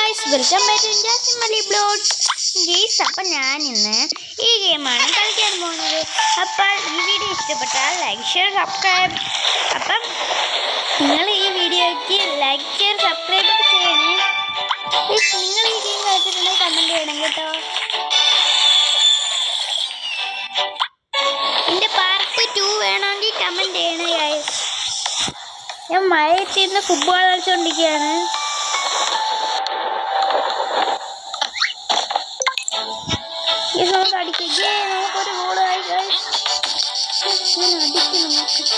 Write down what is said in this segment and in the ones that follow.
Guys, welcome back to Jasimali blog. Guys, അപ്പം ഞാനിന്ന് ഈ ഗെയിമാണ് കളിക്കാൻ പോകുന്നത്. അപ്പോൾ ഈ വീഡിയോ ഇഷ്ടപ്പെട്ടാൽ ലൈക്ക് ഷെയർ സബ്സ്ക്രൈബ്. അപ്പം നിങ്ങൾ ഈ വീഡിയോയ്ക്ക് ലൈക്ക് ഷെയർ സബ്സ്ക്രൈബ് ഒക്കെ ചെയ്യണേ. നിങ്ങൾ ഈ ഗെയിം കളിച്ചിട്ടുണ്ടെങ്കിൽ കമൻറ്റ് ചെയ്യണം കേട്ടോ. എൻ്റെ പാർട്ട് 2 വേണമെങ്കിൽ കമൻറ്റ് ചെയ്യണേ ഗൈസ്. ഞാൻ മഴയത്തിരുന്ന് ഫുട്ബോൾ കളിച്ചുകൊണ്ടിരിക്കുകയാണ്. അടിക്കേ, നമുക്കൊരു ഗോളായി ഗൈസ്. അടിക്കണം നമുക്ക്.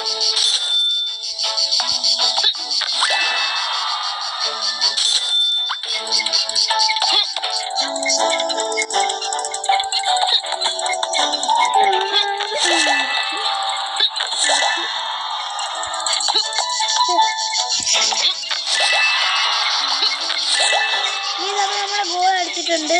നമ്മുടെ ഗോൾ അടിച്ചിട്ടുണ്ട്.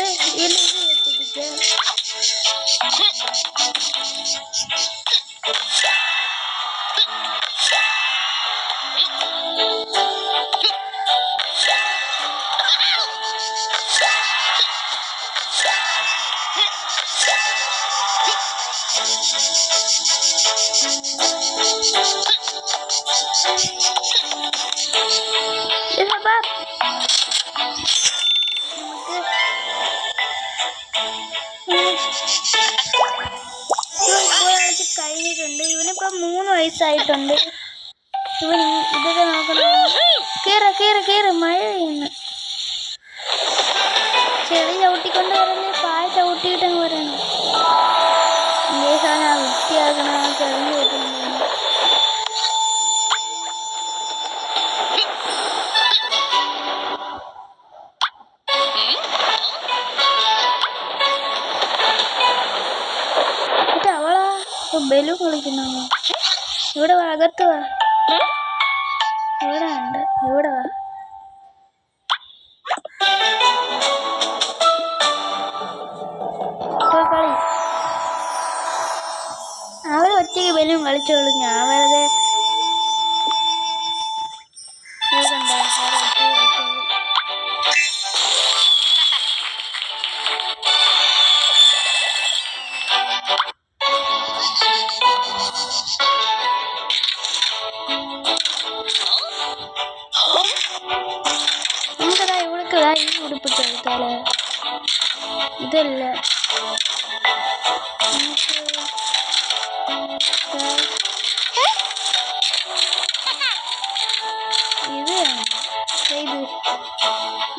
കഴിഞ്ഞിട്ടുണ്ട്. ഇവനിപ്പം 3 വയസ്സായിട്ടുണ്ട്. ഇവൻ ഇതൊക്കെ നോക്കണം. കേറ് മഴ പെയ്യുന്നു. ചെളി ചവിട്ടിക്കൊണ്ട് വരല്ലേ, പായ ചവിട്ടിയിട്ടങ്ങ് വരണം. ഞാൻ വൃത്തിയാക്കണം. ചെളി ചവിട്ടുന്നു. ബലൂൺ കളിക്കുന്നു. ഇവിടെ വാ, അകത്ത് വാ. ഇവിടെ ഉണ്ട്, ഇവിടെ വാ. കളി. അവർ ഒറ്റയ്ക്ക് ബലൂൺ കളിച്ചോളൂ. ഞാൻ വെറുതെ ഈ ഉടുപ്പിട്ട് എടുത്താല് ഇതല്ല.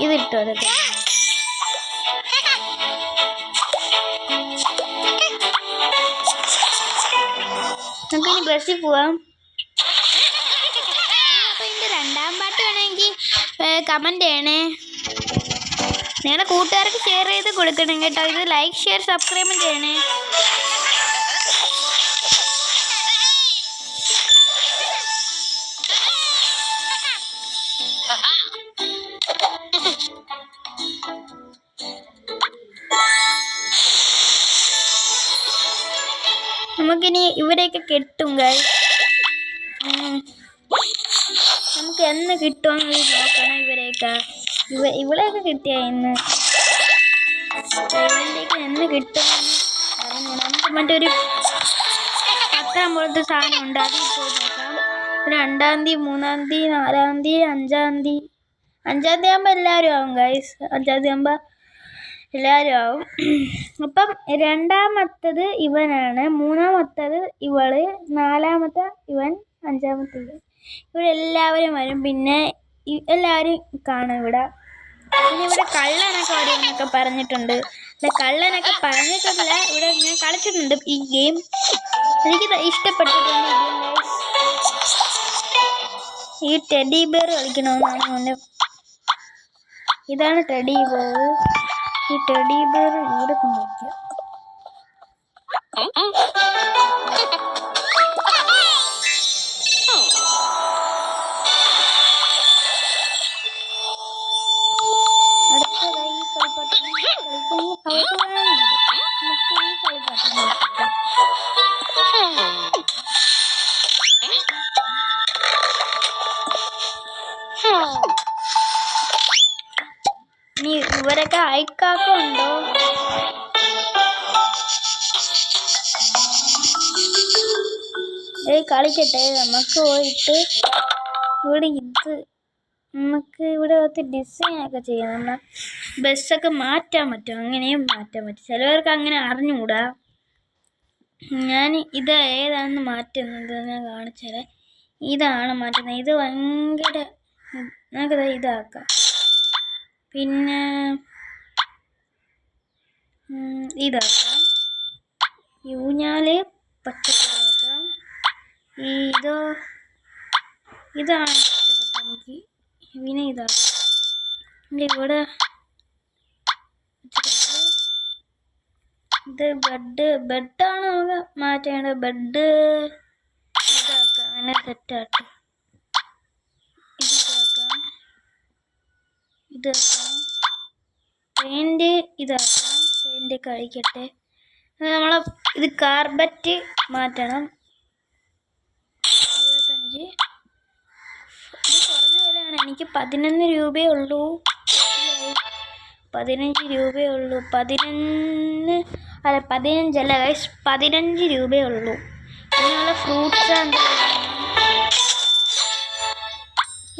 ഇതിട്ടോ അതൊക്കെ. നമുക്കിനി ബസ്സിൽ പോവാം. അപ്പൊ ഇതിന്റെ 2ാം പാട്ട് വേണമെങ്കിൽ കമന്റ് ചെയ്യണേ. നിങ്ങളുടെ കൂട്ടുകാർക്ക് ഷെയർ ചെയ്ത് കൊടുക്കണം കേട്ടോ. ഇത് ലൈക്ക് ഷെയർ സബ്സ്ക്രൈബും ചെയ്യണേ. നമുക്കിനി ഇവരെയൊക്കെ കിട്ടും ഗൈസ്. നമുക്ക് എന്ന് കിട്ടുമെന്ന് നോക്കണം. ഇവളെയൊക്കെ കിട്ടിയ ഇന്ന് ഇവളിലേക്ക് എന്ന് കിട്ടുമെന്ന് അറിഞ്ഞു. നമുക്ക് മറ്റൊരു പത്രം പോലത്തെ സാധനം ഉണ്ട്. അതിൽ പോയി നോക്കാം. 2-ാം തീയതി 3-ാം തീയതി 4-ാം തീയതി 5-ാം തീയതി 5-ാം തീയതി ആകുമ്പോൾ എല്ലാവരും ആവും ഗൈസ്. 5-ാം തീയതി ആകുമ്പോൾ എല്ലാവരും ആവും. അപ്പം 2ാമത്തത് ഇവനാണ്, 3ാമത്തത് ഇവള്, 4ാമത്തെ ഇവൻ, 5ാമത്തെ ഇവൻ. ഇവരെല്ലാവരും വരും. പിന്നെ എല്ലാവരും കാണും ഇവിടെ. പിന്നെ ഇവിടെ കള്ളനൊക്കെ വരുമെന്നൊക്കെ പറഞ്ഞിട്ടുണ്ട്. കള്ളനൊക്കെ പറഞ്ഞിട്ടില്ല. ഇവിടെ ഞാൻ കളിച്ചിട്ടുണ്ട് ഈ ഗെയിം. എനിക്ക് ഇഷ്ടപ്പെട്ടിട്ടുണ്ട് ഈ ഗെയിം. ഈ ടെഡി ബെയർ കളിക്കണമെന്നാണ് മോനെ. ഇതാണ് ടെഡി ബെയർ. ഈ ടെഡി ബെയർ ഇവിടെ കൊണ്ടുവയ്ക്കുക. ഇനി ഇവരൊക്കെ അയക്കാക്കുണ്ടോ? കളിക്കട്ടെ. നമുക്ക് പോയിട്ട് ഇവിടെ നമുക്ക് ഇവിടെ ഡിസൈനൊക്കെ ചെയ്യാം. നമ്മളെ ബസ്സൊക്കെ മാറ്റാൻ പറ്റും, അങ്ങനെയും മാറ്റാൻ പറ്റും. ചിലവർക്ക് അങ്ങനെ അറിഞ്ഞുകൂടാ. ഞാൻ ഇത് ഏതാണെന്ന് മാറ്റുന്നത് ഞാൻ കാണിച്ചാൽ ഇതാണ് മാറ്റുന്നത്. ഇത് ഭയങ്കര നമുക്കിത് ഇതാക്കാം. പിന്നെ ഇതാക്കാം. ഊഞ്ഞാല് പച്ചക്കറിയാക്കാം. ഇതാണ് ഇഷ്ടപ്പെട്ട എനിക്ക്. പിന്നെ ഇതാക്കാം. ഇവിടെ ഇത് ബെഡാണ് നമുക്ക് മാറ്റേണ്ടത്. ബെഡ് ഇതാക്കാം, അങ്ങനെ സെറ്റാക്കാം. ഇതാക്കാം, പെയിൻറ് ഇതാക്കാം. പെയിൻറ് കഴിക്കട്ടെ. നമ്മളെ ഇത് കാർബറ്റ് മാറ്റണം. 25. ഇത് കുറഞ്ഞ വിലയാണ്. എനിക്ക് 11 രൂപയേ ഉള്ളൂ. 15 രൂപയേ ഉള്ളൂ. 15 അല്ല ഗൈസ്, 15 രൂപയേ ഉള്ളൂ. ഇനിയുള്ള ഫ്രൂട്ട്സ്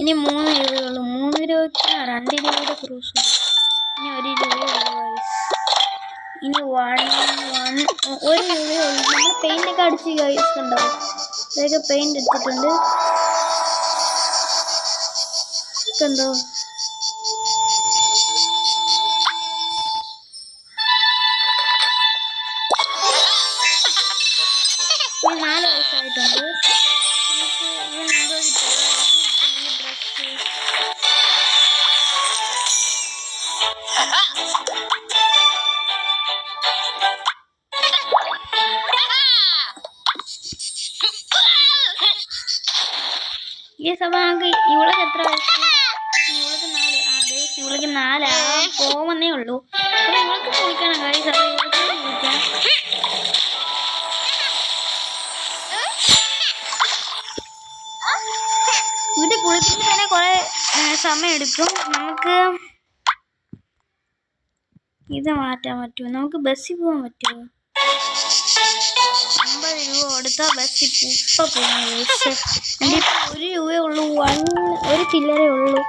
ഇനി 3 രൂപയേ ഉള്ളൂ. 3 രൂപയ്ക്ക് 2 രൂപയുടെ ഫ്രൂട്ട്സ്. ഇനി 1 രൂപയേ ഉള്ളൂ ഗൈസ്. ഇനി 1 രൂപയേ ഉള്ളൂ. നമ്മൾ പെയിൻ്റൊക്കെ അടിച്ച് ഗൈസ് കണ്ടോ? ഇതൊക്കെ പെയിൻ്റ് എടുത്തിട്ടുണ്ട് കണ്ടോ? ഇവൻ 4 വയസ്സായിട്ടുണ്ട്. ഇവൻ എന്തോ ഈ സമയം ഇവളൊക്കെ എത്ര വയസ്സ്? ഇവൾക്ക് 4. ഇവൾക്ക് 4 പോകുന്നേ ഉള്ളൂ. അപ്പൊ ഇവൾക്ക് കുളിക്കണം ഗൈസ്. അപ്പൊ ഇവൾക്ക് കുളിക്കാം. ഇവിടെ കുളിപ്പിച്ച് തന്നെ കുറെ സമയം എടുക്കും. നമുക്ക് ഇത് മാറ്റാൻ പറ്റുമോ? നമുക്ക് ബസ്സിൽ പോകാൻ പറ്റുമോ? 50 രൂപ കൊടുത്താൽ ബസ്സിൽ ഇപ്പം പോകാൻ. എൻ്റെ ഇപ്പം 1 രൂപയേ ഉള്ളൂ. 1 ചില്ലറേ ഉള്ളൂ.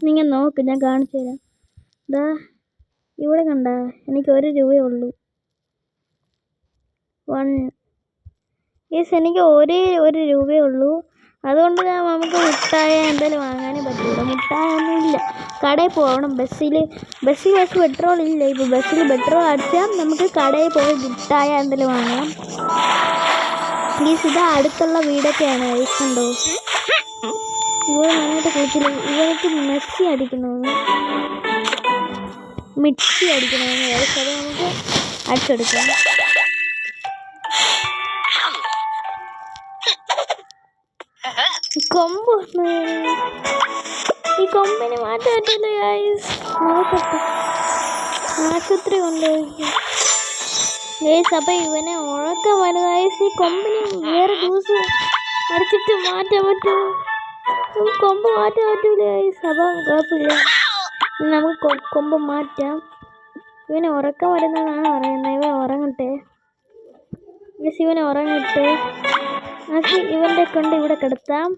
നിങ്ങൾ നോക്ക്, ഞാൻ കാണിച്ചു തരാം. ഇവിടെ കണ്ട, എനിക്ക് 1 രൂപയേ ഉള്ളൂ. എനിക്ക് 1 രൂപയേ ഉള്ളൂ. അതുകൊണ്ട് നമുക്ക് മിഠായി എന്തായാലും വാങ്ങാനേ പറ്റുള്ളൂ. മിഠായി ഒന്നുമില്ല. കടയിൽ പോകണം. ബസ്സിൽ പെട്രോൾ ഇല്ല. ഇപ്പോൾ ബസ്സിൽ പെട്രോൾ അടിച്ചാൽ നമുക്ക് കടയിൽ പോയി മിഠായി എന്തായാലും വാങ്ങാം. ഇത് അടുത്തുള്ള വീടൊക്കെയാണ്. കണ്ടോ? ഇവിടെ നന്നായിട്ട് കുളിച്ചില്ല. ഇവർക്ക് മിക്സി അടിക്കണമെന്ന് അത് നമുക്ക് അടിച്ചെടുക്കാം. ഈ കൊമ്പിന് മാറ്റാൻ പറ്റില്ല ഗൈസ്. നോക്കട്ടെ, ആശുപത്രി കൊണ്ടുപോയി ഗൈസ്. അപ്പം ഇവനെ ഉറക്കം വരുന്ന ഗൈസ്. ഈ കൊമ്പിന് വേറെ ജ്യൂസ് അടിച്ചിട്ട് മാറ്റാൻ പറ്റുമോ? കൊമ്പ് മാറ്റാൻ പറ്റൂല ഗൈസ്. അപ്പം കുഴപ്പമില്ല, നമുക്ക് കൊമ്പ് മാറ്റാം. ഇവനെ ഉറക്കം വരുന്നതാണ് പറയുന്നത്. ഇവൻ ഉറങ്ങട്ടെ ഗൈസ്. ഇവനെ ഉറങ്ങട്ടെ. നമുക്ക് ഇവൻ്റെ കൊണ്ട് ഇവിടെ കിടത്താം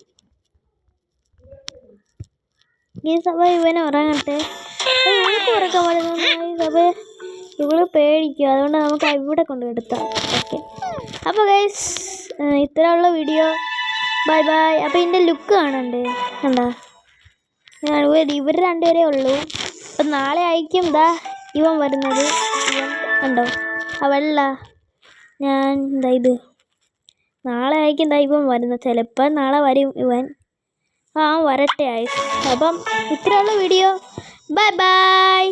ഗൈസ്. അപ്പോൾ ഇവനെ ഉറങ്ങട്ടെ. ഇവൾക്ക് ഉറക്കം വരുന്നു ഗൈസ്. അപ്പോൾ ഇവള് പേടിക്കും. അതുകൊണ്ട് നമുക്ക് ഇവിടെ കൊണ്ട് കിടത്താം. ഓക്കെ, അപ്പോൾ ഗൈസ് ഇത്രയുള്ള വീഡിയോ. Bye bye. അപ്പോൾ ഇതിൻ്റെ ലുക്ക് കാണണ്ടേ? കണ്ടാ? ഇവർ 2 പേരേ ഉള്ളൂ. അപ്പം നാളെ ആയിരിക്കും ഇവൻ വരുന്നത്. ഇവൻ കണ്ടോ? വെള്ള ഞാൻ ഇത് നാളെ ആയിരിക്കും ഇവൻ വരുന്നത്. ചിലപ്പോൾ നാളെ വരും ഇവൻ. വരട്ടെ ആയി. അപ്പം ഇത്രയുള്ള വീഡിയോ. Bye bye.